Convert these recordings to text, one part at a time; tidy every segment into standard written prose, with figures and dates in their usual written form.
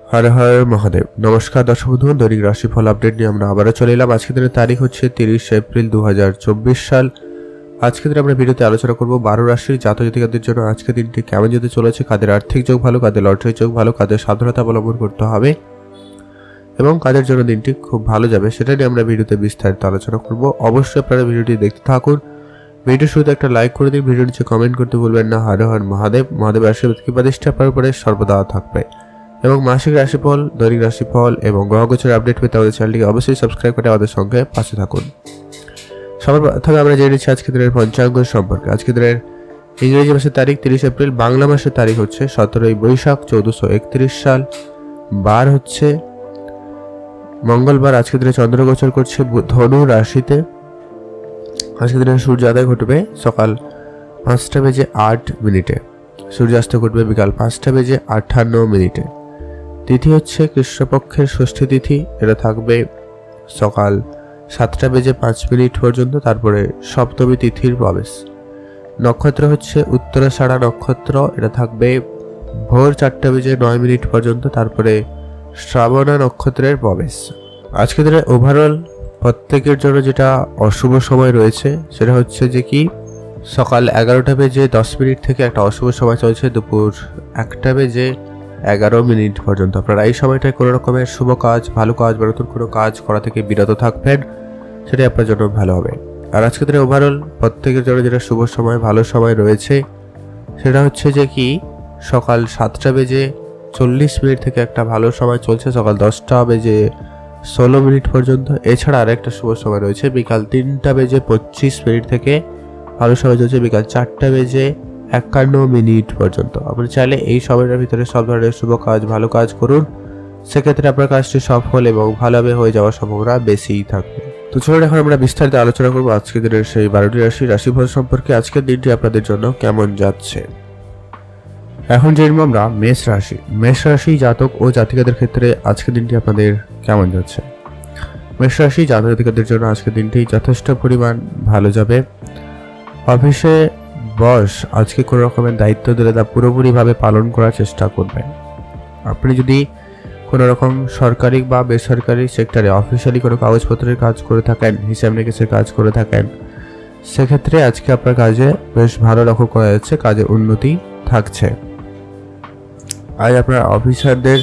हर हर महादेव। नमस्कार दर्शक बंधु, दैनिक राशिफल अपडेट নিয়ে আমরা আবারো চলে এলাম। আজকের দিনের তারিখ হচ্ছে 30 এপ্রিল 2024 সাল। আজকের দিনে আমরা ভিডিওতে আলোচনা করব 12 রাশির জাতক জাতিকাদের জন্য আজকের দিনটি কেমন যেতে চলেছে, কাদের আর্থিক যোগ ভালো, কাদের লটারি যোগ ভালো, কাদের সাবধানতা অবলম্বন করতে হবে এবং কাদের জন্য দিনটি খুব ভালো যাবে সেটা নিয়ে আমরা ভিডিওতে বিস্তারিত আলোচনা করব। অবশ্যই আপনারা ভিডিওটি দেখতে থাকুন। ভিডিওর শুরুতে একটা লাইক করে দিন, ভিডিওর নিচে কমেন্ট করতে ভুলবেন না। হর হর মহাদেব। মহাদেবের আশীর্বাদ কি প্রতিষ্ঠা আপনার উপরে সর্বদা থাকবে। এবং মাসিক রাশিফল, দৈনিক রাশিফল এবং গ্রহগোচরের আপডেট পেতে আমাদের চ্যানেলটিকে অবশ্যই সাবস্ক্রাইব করে আমাদের সঙ্গে পাশে থাকুন। সবার প্রথমে আমরা জেনে নিচ্ছি আজকের দিনের পঞ্চাঙ্গ সম্পর্কে। আজকের দিনের ইংরেজি মাসের তারিখ 30 এপ্রিল, বাংলা মাসের তারিখ হচ্ছে 17 বৈশাখ 1431 সাল। বার হচ্ছে মঙ্গলবার। আজকের দিনে চন্দ্র গোচর করছে ধনু রাশিতে। আজকের দিনে সূর্যোদয় ঘটবে সকাল 5:08 সূর্যাস্ত ঘটবে বিকাল 5:58। তিথি হচ্ছে কৃষ্ণপক্ষের ষষ্ঠী তিথি, এটা থাকবে সকাল 7:05 পর্যন্ত, তারপরে সপ্তমী তিথির প্রবেশ। নক্ষত্র হচ্ছে উত্তরাষাঢ়া নক্ষত্র, এটা থাকবে ভোর 4:09 পর্যন্ত, তারপরে শ্রাবণা নক্ষত্রের প্রবেশ। আজকে দিনে ওভারঅল প্রত্যেকের জন্য যেটা অশুভ সময় রয়েছে সেটা হচ্ছে যে কি সকাল 11:10 থেকে একটা অশুভ সময় চলছে দুপুর 1:11 পর্যন্ত। আপনারা এই সময়টায় কোনো রকমের শুভ কাজ, ভালো কাজ বা নতুন কোনো কাজ করা থেকে বিরত থাকবেন, সেটাই আপনার জন্য ভালো হবে। আর আজকে দিনে ওভারঅল প্রত্যেকের জন্য যেটা শুভ সময়, ভালো সময় রয়েছে সেটা হচ্ছে যে কি সকাল 7:40 থেকে একটা ভালো সময় চলছে সকাল 10:16 পর্যন্ত। এছাড়া আরেকটা শুভ সময় রয়েছে বিকাল 3:25 থেকে ভালো সময় চলছে বিকাল 4:51 পর্যন্ত। আপনি চাইলে এই সময়টার ভিতরে সব ধরনের শুভ কাজ, ভালো কাজ করুন, সেক্ষেত্রে আপনার কাজটি সফল এবং ভালোভাবে হয়ে যাওয়ার সম্ভাবনা বেশিই থাকবে। তো চলুন এখন আমরা বিস্তারিত আলোচনা করবো আজকের দিনের সেই 12টি রাশিফল সম্পর্কে। আজকের দিনটি আপনাদের জন্য কেমন যাচ্ছে এখন জেনব আমরা মেষ রাশি জাতক ও জাতিকাদের ক্ষেত্রে আজকের দিনটি আপনাদের কেমন যাচ্ছে। মেষ রাশি জাতক জাতিকাদের জন্য আজকের দিনটি যথেষ্ট পরিমাণ ভালো যাবে। অফিসে বস আজকে কোনো রকমের দায়িত্ব দিলে তা পুরোপুরিভাবে পালন করার চেষ্টা করবেন। আপনি যদি কোনো রকম সরকারি বা বেসরকারি সেক্টরে অফিসিয়ালি কোনো কাগজপত্রের কাজ করে থাকেন, হিসাব নিকেশের কাজ করে থাকেন, সেক্ষেত্রে আজকে আপনার কাজে বেশ ভালো লক্ষ্য করা যাচ্ছে, কাজে উন্নতি থাকছে। আজ আপনার অফিসারদের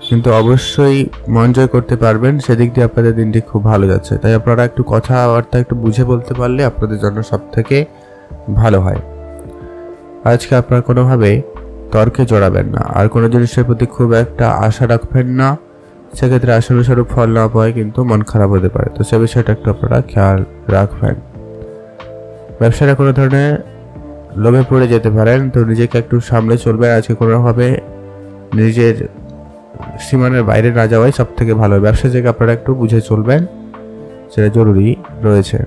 কিন্তু অবশ্যই মন জয় করতে পারবেন, সেদিক দিয়ে আপনাদের দিনটি খুব ভালো যাচ্ছে। তাই আপনারা একটু কথাবার্তা একটু বুঝে বলতে পারলে আপনাদের জন্য সব থেকে ভালো হয়। আজকে আপনারা কোনোভাবে তর্কে জড়াবেন না, আর কোনো জিনিসের প্রতি খুব একটা আশা রাখবেন না, সেক্ষেত্রে আশানুস্বরূপ ফল না পাওয়ায় কিন্তু মন খারাপ হতে পারে। তো সে বিষয়টা একটু আপনারা খেয়াল রাখবেন। ব্যবসাটা কোনো ধরনের লোভে পড়ে যেতে পারেন, তো নিজেকে একটু সামলে চলবেন। আজকে কোনোভাবে নিজের সীমানার বাইরে না যাওয়াই সব থেকে ভালো। ব্যবসা থেকে আপনারা একটু বুঝে চলবেন, সেটা জরুরি রয়েছে।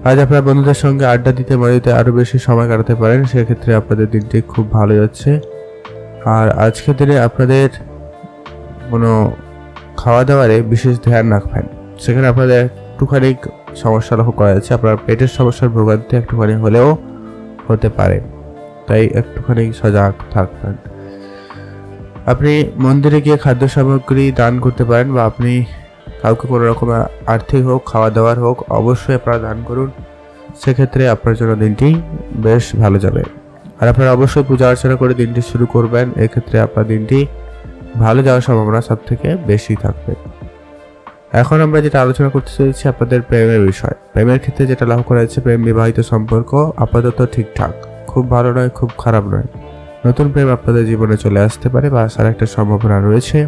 আজ আপনার বন্ধুদের সঙ্গে আড্ডা দিতে মজাতে আরও বেশি সময় কাটাতে পারেন, সেক্ষেত্রে আপনাদের দিনটি খুব ভালো যাচ্ছে। আর আজকের দিনে আপনাদের কোনো খাওয়া দাওয়ারে বিশেষ ধ্যান রাখবেন, সেখানে আপনাদের একটুখানি সমস্যা লক্ষ্য করা যাচ্ছে। আপনার পেটের সমস্যার ভোগান্তি একটুখানি হলেও হতে পারে, তাই একটুখানি সজাগ থাকবেন। আপনি মন্দিরে গিয়ে খাদ্য সামগ্রী দান করতে পারেন, বা আপনি কাউকে কোনো রকম আর্থিক হোক, খাওয়া দাওয়ার হোক, অবশ্যই আপনারা দান করুন, সেক্ষেত্রে আপনার জন্য দিনটি বেশ ভালো যাবে। আর আপনারা অবশ্যই পূজা অর্চনা করে দিনটি শুরু করবেন, এক্ষেত্রে আপনার দিনটি ভালো যাওয়ার সম্ভাবনা সব থেকে বেশি থাকবে। এখন আমরা যেটা আলোচনা করতে চলেছি আপনাদের প্রেমের বিষয়। প্রেমের ক্ষেত্রে যেটা লক্ষ্য করা যাচ্ছে, প্রেম বিবাহিত সম্পর্ক আপাতত ঠিকঠাক, খুব ভালো নয়, খুব খারাপ নয়। নতুন প্রেম আপনাদের জীবনে চলে আসতে পারে বা আসার একটা সম্ভাবনা রয়েছে,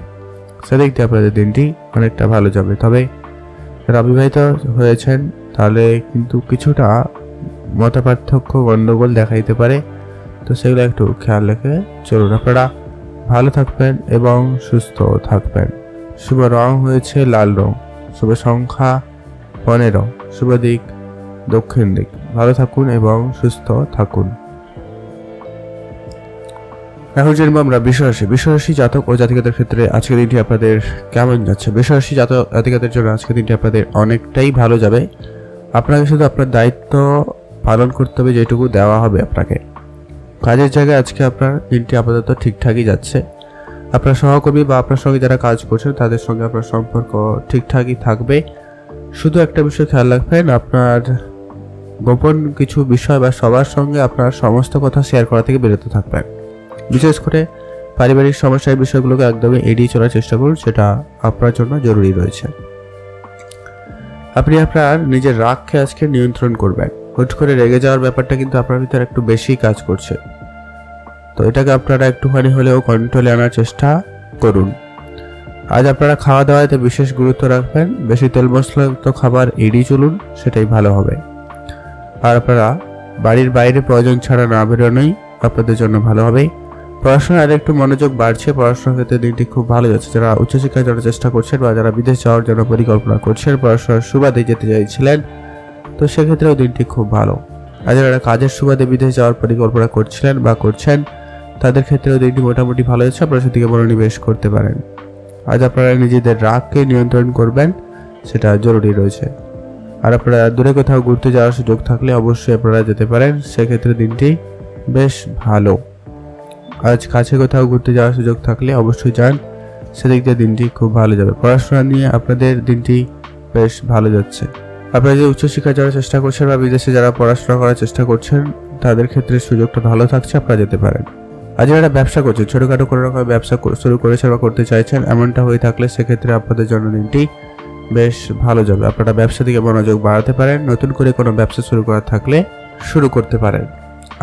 সেদিক দিয়ে আপনাদের দিনটি অনেকটা ভালো যাবে। তবে যারা অবিবাহিত হয়েছেন তাহলে কিন্তু কিছুটা মতপার্থক্য, গণ্ডগোল দেখা দিতে পারে, তো সেগুলো একটু খেয়াল রেখে চলুন। আপনারা ভালো থাকবেন এবং সুস্থ থাকবেন। শুভ রং হয়েছে লাল রং, শুভ সংখ্যা 15, শুভ দিক দক্ষিণ দিক। ভালো থাকুন এবং সুস্থ থাকুন। এখন জানবো আমরা বিশ্বরাশি জাতক ও জাতিকাদের ক্ষেত্রে আজকের দিনটি আপনাদের কেমন যাচ্ছে। বিশ্বরাশি জাতক জাতিকাদের জন্য আজকের দিনটি আপনাদের অনেকটাই ভালো যাবে। আপনাকে শুধু আপনার দায়িত্ব পালন করতে হবে যেটুকু দেওয়া হবে আপনাকে। কাজের জায়গায় আজকে আপনার দিনটি আপাতত ঠিকঠাকই যাচ্ছে। আপনার সহকর্মী বা আপনার সঙ্গে যারা কাজ করছেন তাদের সঙ্গে আপনার সম্পর্ক ঠিকঠাকই থাকবে। শুধু একটা বিষয় খেয়াল রাখবেন, আপনার গোপন কিছু বিষয় বা সবার সঙ্গে আপনার সমস্ত কথা শেয়ার করা থেকে বিরত থাকবেন। বিশেষ করে পারিবারিক সমস্যার বিষয়গুলোকে একদমই এড়িয়ে চলার চেষ্টা করুন, সেটা আপনার জন্য জরুরি রয়েছে। আপনি আপনার নিজের রাগকে আজকে নিয়ন্ত্রণ করবেন। হুট করে রেগে যাওয়ার ব্যাপারটা কিন্তু আপনার ভিতরে একটু বেশি কাজ করছে, তো এটাকে আপনারা একটুখানি হলেও কন্ট্রোলে আনার চেষ্টা করুন। আজ আপনারা খাওয়া দাওয়াতে বিশেষ গুরুত্ব রাখবেন, বেশি তেল মশলাযুক্ত খাবার এড়িয়ে চলুন, সেটাই ভালো হবে। আর আপনারা বাড়ির বাইরে প্রয়োজন ছাড়া না বেরোনোই আপনাদের জন্য ভালো হবে। পড়াশোনায় আর একটু মনোযোগ বাড়ছে, পড়াশোনার ক্ষেত্রে দিনটি খুব ভালো যাচ্ছে। যারা উচ্চশিক্ষার জন্য চেষ্টা করছেন বা যারা বিদেশ যাওয়ার জন্য পরিকল্পনা করছেন, পড়াশোনার সুবাদে যেতে চাইছিলেন, তো সেক্ষেত্রেও দিনটি খুব ভালো। আর যারা কাজের সুবাদে বিদেশ যাওয়ার পরিকল্পনা করছিলেন বা করছেন, তাদের ক্ষেত্রেও দিনটি মোটামুটি ভালো যাচ্ছে, আপনারা সেদিকে মনোনিবেশ করতে পারেন। আজ আপনারা নিজেদের রাগকে নিয়ন্ত্রণ করবেন, সেটা জরুরি রয়েছে। আর আপনারা দূরে কোথাও ঘুরতে যাওয়ার সুযোগ থাকলে অবশ্যই আপনারা যেতে পারেন, সেক্ষেত্রে দিনটি বেশ ভালো। আজ কাছে কোথাও ঘুরতে যাওয়ার সুযোগ থাকলে অবশ্যই যান, সেদিক দিয়ে দিনটি খুব ভালো যাবে। পড়াশোনা নিয়ে আপনাদের দিনটি বেশ ভালো যাচ্ছে। আপনারা যে উচ্চশিক্ষা যাওয়ার চেষ্টা করছেন বা বিদেশে যারা পড়াশোনা করার চেষ্টা করছেন, তাদের ক্ষেত্রে সুযোগটা ভালো থাকছে, আপনারা যেতে পারেন। আজ যারা ব্যবসা করছেন, ছোটখাটো কোনো রকম ব্যবসা শুরু করেছেন বা করতে চাইছেন, এমনটা হয়ে থাকলে সেক্ষেত্রে আপনাদের জন্য দিনটি বেশ ভালো যাবে। আপনারা ব্যবসা দিকে মনোযোগ বাড়াতে পারেন, নতুন করে কোনো ব্যবসা শুরু করার থাকলে শুরু করতে পারেন।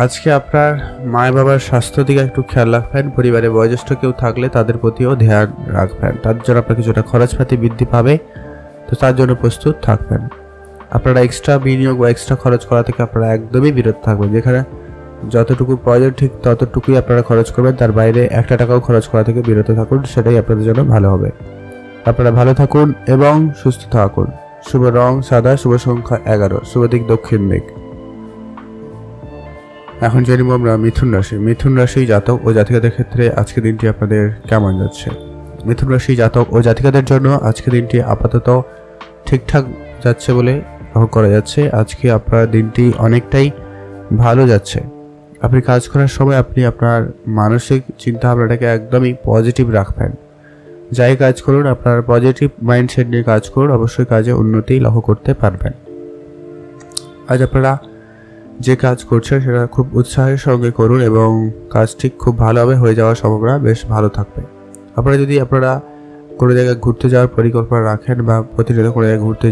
আজকে আপনার মা বাবার স্বাস্থ্য দিকে একটু খেয়াল রাখবেন, পরিবারে বয়োজ্যেষ্ঠ কেউ থাকলে তাদের প্রতিও ধ্যান রাখবেন। তার জন্য আপনার কিছুটা খরচপাতি বৃদ্ধি পাবে, তো তার জন্য প্রস্তুত থাকবেন। আপনারা এক্সট্রা বিনিয়োগ বা এক্সট্রা খরচ করা থেকে আপনারা একদমই বিরত থাকবেন। যেখানে যতটুকু প্রয়োজন ঠিক ততটুকুই আপনারা খরচ করবেন, তার বাইরে একটা টাকাও খরচ করা থেকে বিরত থাকুন, সেটাই আপনাদের জন্য ভালো হবে। আপনারা ভালো থাকুন এবং সুস্থ থাকুন। শুভ রং সাদা, শুভ সংখ্যা 11, শুভ দিক দক্ষিণ দিক। এখন জানিব আমরা মিথুন রাশি। মিথুন রাশি জাতক ও জাতিকাদের ক্ষেত্রে আজকে দিনটি আপনাদের কেমন যাচ্ছে? মিথুন রাশি জাতক ও জাতিকাদের জন্য আজকে দিনটি আপাতত ঠিকঠাক যাচ্ছে বলে লক্ষ্য করা যাচ্ছে। আজকে আপনার দিনটি অনেকটাই ভালো যাচ্ছে। আপনি কাজ করার সময় আপনি আপনার মানসিক চিন্তা ভাবনাটাকে একদমই পজিটিভ রাখবেন। যাই কাজ করুন আপনার পজিটিভ মাইন্ডসেট নিয়ে কাজ করুন, অবশ্যই কাজে উন্নতি লক্ষ্য করতে পারবেন। আজ আপনারা যে কাজ করছেন সেটা খুব উৎসাহের সঙ্গে করুন এবং কাজটি খুব ভালোভাবে হয়ে যাওয়ার সম্ভাবনা বেশ ভালো থাকবে। আপনারা কোনো জায়গায় ঘুরতে যাওয়ার পরিকল্পনা রাখেন বা প্রতিদিন কোনো জায়গায় ঘুরতে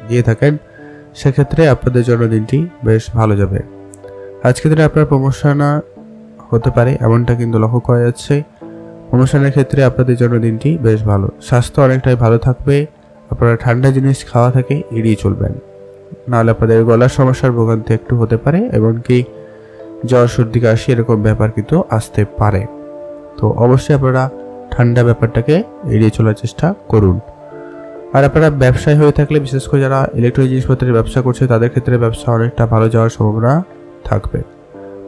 গিয়ে থাকেন, সেক্ষেত্রে আপনাদের জন্য দিনটি বেশ ভালো যাবে। আজকের দিনে আপনার প্রমোশন হতে পারে, এমনটা কিন্তু লক্ষ্য করা যাচ্ছে। প্রমোশনের ক্ষেত্রে আপনাদের জন্য দিনটি বেশ ভালো। স্বাস্থ্য অনেকটাই ভালো থাকবে। আপনারা ঠান্ডা জিনিস খাওয়া থেকে এড়িয়ে চলবেন, নাহলে আপনাদের গলার সমস্যার ভোগান্তি একটু হতে পারে, এমনকি জ্বর সর্দি কাশি এরকম ব্যাপার কিন্তু আসতে পারে। তো অবশ্যই আপনারা ঠান্ডা ব্যাপারটাকে এড়িয়ে চলার চেষ্টা করুন। আর আপনারা ব্যবসায়ী হয়ে থাকলে, বিশেষ করে যারা ইলেকট্রনিক জিনিসপত্রের ব্যবসা করছে, তাদের ক্ষেত্রে ব্যবসা অনেকটা ভালো যাওয়ার সম্ভাবনা থাকবে।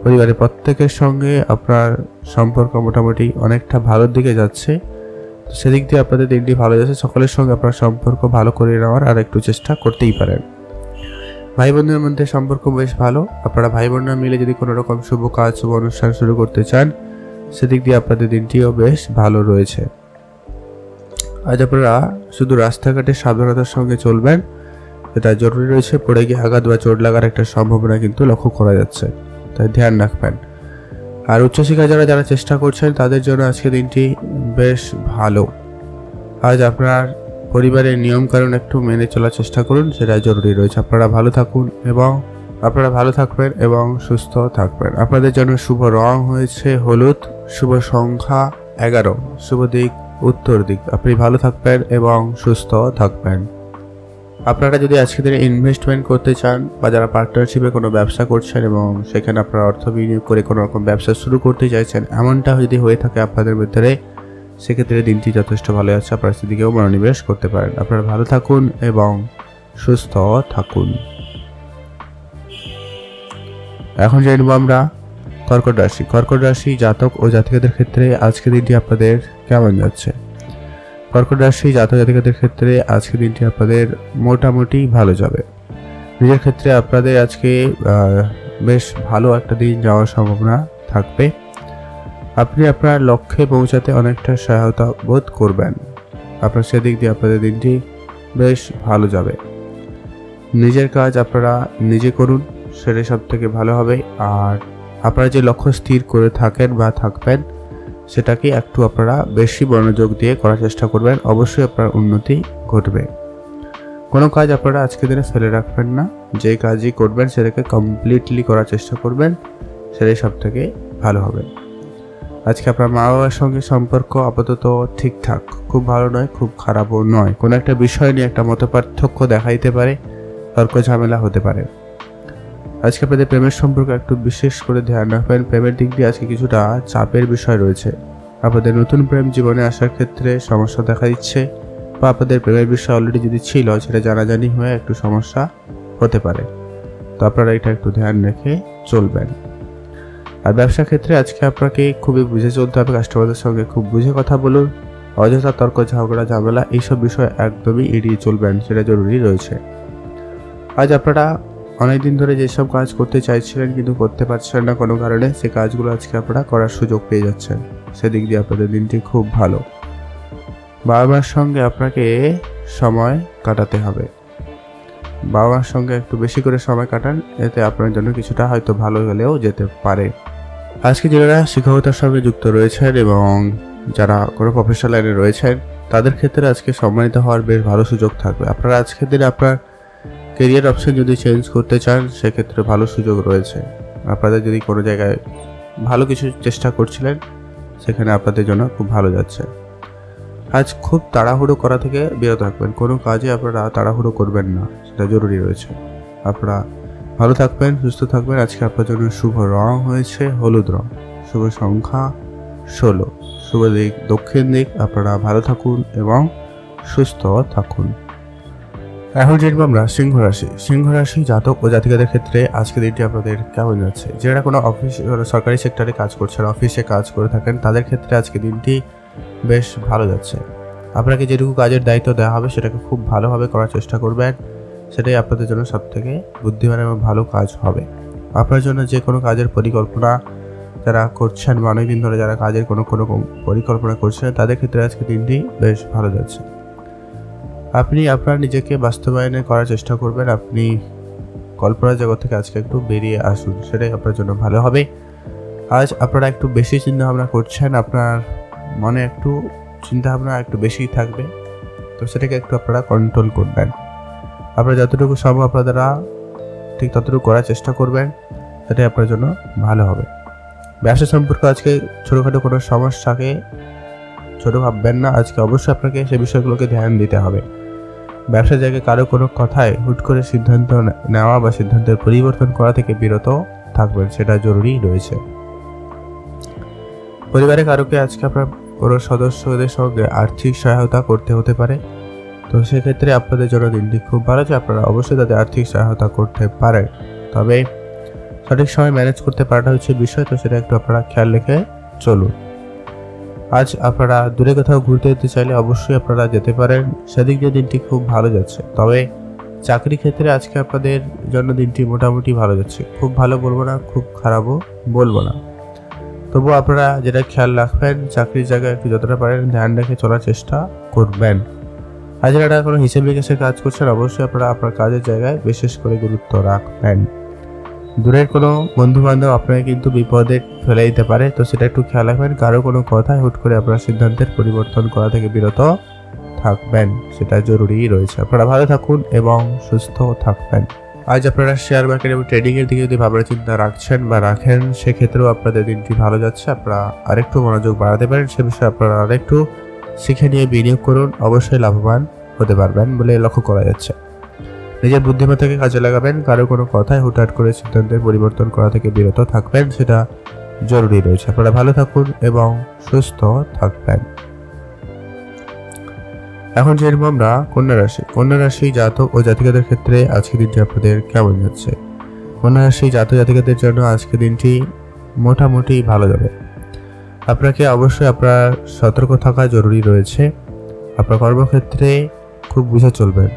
পরিবারের প্রত্যেকের সঙ্গে আপনার সম্পর্ক মোটামুটি অনেকটা ভালোর দিকে যাচ্ছে, তো সেদিক দিয়ে আপনাদের দিনটি ভালো যাচ্ছে। সকলের সঙ্গে আপনার সম্পর্ক ভালো করে নেওয়ার আর একটু চেষ্টা করতেই পারেন। ভাই বোনদের মধ্যে সম্পর্ক বেশ ভালো। আপনারা ভাই বোনরা মিলে যদি কোনো রকম শুভ কাজ, শুভ অনুষ্ঠান শুরু করতে চান, সেদিক দিয়ে আপনাদের দিনটিও বেশ ভালো রয়েছে। আজ আপনারা শুধু রাস্তাঘাটে সাবধানতার সঙ্গে চলবেন, এটা জরুরি রয়েছে। পড়ে গিয়ে আঘাত বা চোট লাগার একটা সম্ভাবনা কিন্তু লক্ষ্য করা যাচ্ছে, তাই ধ্যান রাখবেন। আর উচ্চশিক্ষা যারা চেষ্টা করছেন, তাদের জন্য আজকে দিনটি বেশ ভালো। আজ আপনার পরিবারের নিয়মকানুন একটু মেনে চলার চেষ্টা করুন, সেটা জরুরি রয়েছে। আপনারা ভালো থাকবেন এবং সুস্থ থাকবেন। আপনাদের জন্য শুভ রং হয়েছে হলুদ, শুভ সংখ্যা 11, শুভ দিক উত্তর দিক। আপনি ভালো থাকবেন এবং সুস্থ থাকবেন। আপনারা যদি আজকে দিনে ইনভেস্টমেন্ট করতে চান বা যারা পার্টনারশিপে কোনো ব্যবসা করছেন এবং সেখানে আপনারা অর্থ বিনিয়োগ করে কোনো রকম ব্যবসা শুরু করতে চাইছেন, এমনটা যদি হয়ে থাকে আপনাদের ভিতরে, সেক্ষেত্রে দিনটি যথেষ্ট ভালো আছে। আপনারা সেদিকেও মনোনিবেশ করতে পারেন। আপনারা ভালো থাকুন এবং সুস্থ থাকুন। এখন জানবো আমরা কর্কট রাশি। কর্কট রাশি জাতক ও জাতিকাদের ক্ষেত্রে আজকে দিনটি আপনাদের কেমন যাচ্ছে? কর্কট রাশি জাতক জাতিকাদের ক্ষেত্রে আজকে দিনটি আপনাদের মোটামুটি ভালো যাবে। নিজের ক্ষেত্রে আপনাদের আজকে বেশ ভালো একটা দিন যাওয়ার সম্ভাবনা থাকবে। আপনি আপনার লক্ষ্যে পৌঁছাতে অনেকটা সহায়তা বোধ করবেন। আপনার সেদিক দিয়ে আপনাদের দিনটি বেশ ভালো যাবে। নিজের কাজ আপনারা নিজে করুন, সেটাই সব থেকে ভালো হবে। আর আপনারা যে লক্ষ্য স্থির করে থাকেন বা থাকবেন, সেটাকে একটু আপনারা বেশি মনোযোগ দিয়ে করার চেষ্টা করবেন। অবশ্যই আপনার উন্নতি ঘটবে। কোনো কাজ আপনারা আজকের দিনে ফেলে রাখবেন না। যে কাজই করবেন সেটাকে কমপ্লিটলি করার চেষ্টা করবেন, সেটাই সব থেকে ভালো হবে। আজকে আপনার মা বাবার সঙ্গে সম্পর্ক আপাতত ঠিকঠাক, খুব ভালো নয়, খুব খারাপও নয়। কোনো একটা বিষয় নিয়ে একটা মতপার্থক্য দেখা দিতে পারে, তর্ক ঝামেলা হতে পারে। আজকে আপনাদের প্রেমের সম্পর্কে একটু বিশেষ করে ধ্যান রাখবেন। প্রেমের দিক দিয়ে আজকে কিছুটা চাপের বিষয় রয়েছে। আপনাদের নতুন প্রেম জীবনে আসার ক্ষেত্রে সমস্যা দেখা দিচ্ছে, বা আপনাদের প্রেমের বিষয় অলরেডি যদি ছিল সেটা জানাজানি হয়ে একটু সমস্যা হতে পারে। তো আপনারা এটা একটু ধ্যান রেখে চলবেন। আর ব্যবসা ক্ষেত্রে আজকে আপনাকে খুবই বুঝে চলতে হবে। কাস্টমারদের সঙ্গে খুব বুঝে কথা বলুন। অযথা তর্ক ঝগড়া ঝামেলা এইসব বিষয় একদমই এড়িয়ে চলবেন, সেটা জরুরি রয়েছে। আজ আপনারা অনেকদিন ধরে যেসব কাজ করতে চাইছিলেন কিন্তু করতে পারছেন না কোনো কারণে, সেই কাজগুলো আজকে আপনারা করার সুযোগ পেয়ে যাচ্ছেন। সেদিক দিয়ে আপনাদের দিনটি খুব ভালো। বাবা মার সঙ্গে আপনাকে সময় কাটাতে হবে। বাবা মার সঙ্গে একটু বেশি করে সময় কাটান, এতে আপনার জন্য কিছুটা হয়তো ভালো হলেও যেতে পারে। আজকে যারা শিক্ষকতার সঙ্গে যুক্ত রয়েছেন এবং যারা কোনো প্রফেশনাল লাইনে রয়েছেন, তাদের ক্ষেত্রে আজকে সম্মানিত হওয়ার বেশ ভালো সুযোগ থাকবে। আপনারা আজকের দিনে আপনার কেরিয়ার অপশন যদি চেঞ্জ করতে চান, সেক্ষেত্রে ভালো সুযোগ রয়েছে। আপনাদের যদি কোনো জায়গায় ভালো কিছু চেষ্টা করছিলেন, সেখানে আপনাদের জন্য খুব ভালো যাচ্ছে। আজ খুব তাড়াহুড়ো করা থেকে বিরত থাকবেন। কোনো কাজে আপনারা তাড়াহুড়ো করবেন না, সেটা জরুরি রয়েছে। আপনারা ভালো থাকবেন, সুস্থ থাকবেন। আজকে আপনার জন্য শুভ রং হয়েছে হলুদ রং, শুভ সংখ্যা 16, শুভ দিক দক্ষিণ দিক। আপনারা ভালো থাকুন এবং সুস্থ থাকুন। এখন জানবো আমরা সিংহ রাশি। সিংহ রাশি জাতক ও জাতিকাদের ক্ষেত্রে আজকের দিনটি আপনাদের কেমন যাচ্ছে? যারা কোনো অফিস সরকারি সেক্টরে কাজ করছেন, অফিসে কাজ করে থাকেন, তাদের ক্ষেত্রে আজকে দিনটি বেশ ভালো যাচ্ছে। আপনাকে যেটুকু কাজের দায়িত্ব দেওয়া হবে সেটাকে খুব ভালোভাবে করার চেষ্টা করবেন, সেটাই আপনাদের জন্য সব থেকে বুদ্ধিমান এবং ভালো কাজ হবে। আপনার জন্য যে কোনো কাজের পরিকল্পনা যারা করছেন বা অনেকদিন ধরে যারা কাজের কোনো পরিকল্পনা করছেন, তাদের ক্ষেত্রে আজকে দিনটি বেশ ভালো যাচ্ছে। আপনি আপনার নিজেকে বাস্তবায়নে করার চেষ্টা করবেন। আপনি কল্পনার জগৎ থেকে আজকে একটু বেরিয়ে আসুন, সেটাই আপনার জন্য ভালো হবে। আজ আপনারা একটু বেশি চিন্তাভাবনা করছেন, আপনার মনে একটু চিন্তাভাবনা একটু বেশি থাকবে, তো সেটাকে একটু আপনারা কন্ট্রোল করবেন। আপনারা যতটুকু সম্ভব আপনারা ঠিক ততটুকু করার চেষ্টা করবেন, সেটাই আপনার জন্য ভালো হবে। ব্যবসা সম্পর্কে আজকে ছোটোখাটো কোনো সমস্যাকে ছোটো ভাববেন না। আজকে অবশ্যই আপনাকে সে বিষয়গুলোকে ধ্যান দিতে হবে। ব্যবসার জায়গায় কারো কোনো কথায় হুট করে সিদ্ধান্ত নেওয়া বা সিদ্ধান্তের পরিবর্তন করা থেকে বিরত থাকবেন, সেটা জরুরি রয়েছে। পরিবারে কারোকে আজকে আপনার কোনো সদস্যদের সঙ্গে আর্থিক সহায়তা করতে হতে পারে, তো সেক্ষেত্রে আপনাদের জন্য দিনটি খুব ভালো আছে। আপনারা অবশ্যই তাদের আর্থিক সহায়তা করতে পারেন, তবে সঠিক সময় ম্যানেজ করতে পারাটা হচ্ছে বিষয়, তো সেটা একটু আপনারা খেয়াল রেখে চলুন। আজ আপনারা দূরে কোথাও ঘুরতে যেতে চাইলে অবশ্যই আপনারা যেতে পারেন, সেদিক দিয়ে দিনটি খুব ভালো যাচ্ছে। তবে চাকরি ক্ষেত্রে আজকে আপনাদের জন্য দিনটি মোটামুটি ভালো যাচ্ছে। খুব ভালো বলবো না, খুব খারাপও বলবো না। তবুও আপনারা যেটা খেয়াল রাখবেন, চাকরির জায়গায় একটু যতটা পারেন ধ্যান রেখে চলার চেষ্টা করবেন। আজ যারা কোনো হিসেব নিকেশের কাজ করছেন, অবশ্যই আপনারা আপনার কাজের জায়গায় বিশেষ করে গুরুত্ব রাখবেন। দূরের কোনো বন্ধু বান্ধব আপনাকে কিন্তু বিপদে ফেলে দিতে পারে, তো সেটা একটু খেয়াল রাখবেন। কারো কোনো কথায় হুট করে আপনার সিদ্ধান্তের পরিবর্তন করা থেকে বিরত থাকবেন, সেটা জরুরি রয়েছে। আপনারা ভালো থাকুন এবং সুস্থ থাকবেন। আজ আপনারা শেয়ার মার্কেট এবং ট্রেডিংয়ের দিকে যদি ভাবনা চিন্তা রাখছেন বা রাখেন, সেক্ষেত্রেও আপনাদের দিনটি ভালো যাচ্ছে। আপনারা আরেকটু মনোযোগ বাড়াতে পারেন, সে বিষয়ে আপনারা আরেকটু শিখে নিয়ে বিনিয়োগ করুন, অবশ্যই লাভবান হতে পারবেন বলে লক্ষ্য করা যাচ্ছে। নিজের বুদ্ধিমত্তাকে কাজে লাগাবেন। কারো কোনো কথায় হুটহাট করে সিদ্ধান্তের পরিবর্তন করা থেকে বিরত থাকবেন, সেটা জরুরি রয়েছে। আপনারা ভালো থাকুন এবং সুস্থ থাকবেন। এখন জেনব আমরা কন্যা রাশি। কন্যা রাশি জাতক ও জাতিকাদের ক্ষেত্রে আজকে দিনটি আপনাদের কেমন যাচ্ছে? কন্যা রাশি জাতক জাতিকাদের জন্য আজকে দিনটি মোটামুটি ভালো যাবে। আপনাকে অবশ্যই আপনার সতর্ক থাকা জরুরি রয়েছে। আপনার কর্মক্ষেত্রে খুব বুঝে চলবেন,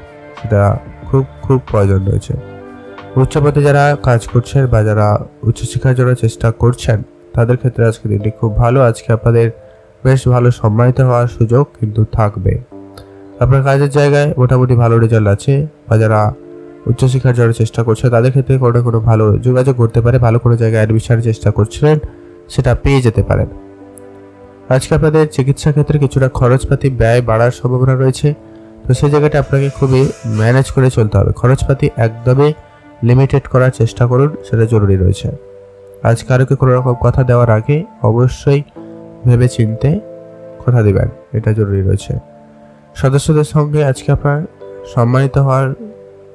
সেটা খুব খুব প্রয়োজন রয়েছে। উচ্চপদে যারা কাজ করছেন বা যারা উচ্চশিক্ষার জন্য চেষ্টা করছেন, তাদের ক্ষেত্রে আজকে দিনটি খুব ভালো। আজকে আপনাদের বেশ ভালো সম্মানিত হওয়ার সুযোগ কিন্তু থাকবে। আপনার কাজের জায়গায় মোটামুটি ভালো রেজাল্ট আছে, বা যারা উচ্চশিক্ষার জন্য চেষ্টা করছে তাদের ক্ষেত্রে কোনো ভালো যোগাযোগ করতে পারে, ভালো কোনো জায়গায় অ্যাডমিশনের চেষ্টা করছিলেন সেটা পেয়ে যেতে পারেন। আজকে আপনাদের চিকিৎসা ক্ষেত্রে কিছুটা খরচপাতি ব্যয় বাড়ার সম্ভাবনা রয়েছে, তো সেই জায়গাটা আপনাকে খুবই ম্যানেজ করে চলতে হবে। খরচপাতি একদমই লিমিটেড করার চেষ্টা করুন, সেটা জরুরি রয়েছে। আজ কারোকে কোনো রকম কথা দেওয়ার আগে অবশ্যই ভেবে চিনতে কথা দিবেন, এটা জরুরি রয়েছে। সদস্যদের সঙ্গে আজকে আপনার সম্মানিত হওয়ার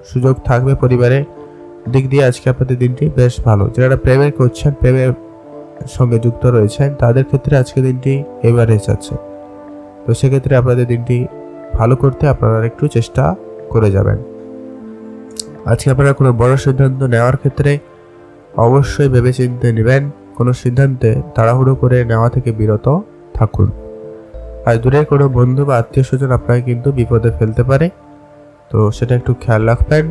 সুযোগ থাকবে। পরিবারের দিক দিয়ে আজকে আপনাদের দিনটি বেশ ভালো। যারা প্রেমের করছেন, প্রেমের সঙ্গে যুক্ত রয়েছেন, তাদের ক্ষেত্রে আজকে দিনটি এভারেজ আছে, তো সেক্ষেত্রে আপনাদের দিনটি ভালো করতে আপনারা একটু চেষ্টা করে যাবেন। আজকে আপনারা কোনো বড় সিদ্ধান্ত নেওয়ার ক্ষেত্রে অবশ্যই ভেবেচিন্তে নেবেন। কোনো সিদ্ধান্তে তাড়াহুড়ো করে নেওয়া থেকে বিরত থাকুন। আর দূরের কোনো বন্ধু বা আত্মীয় স্বজন আপনাকে কিন্তু বিপদে ফেলতে পারে, তো সেটা একটু খেয়াল রাখবেন।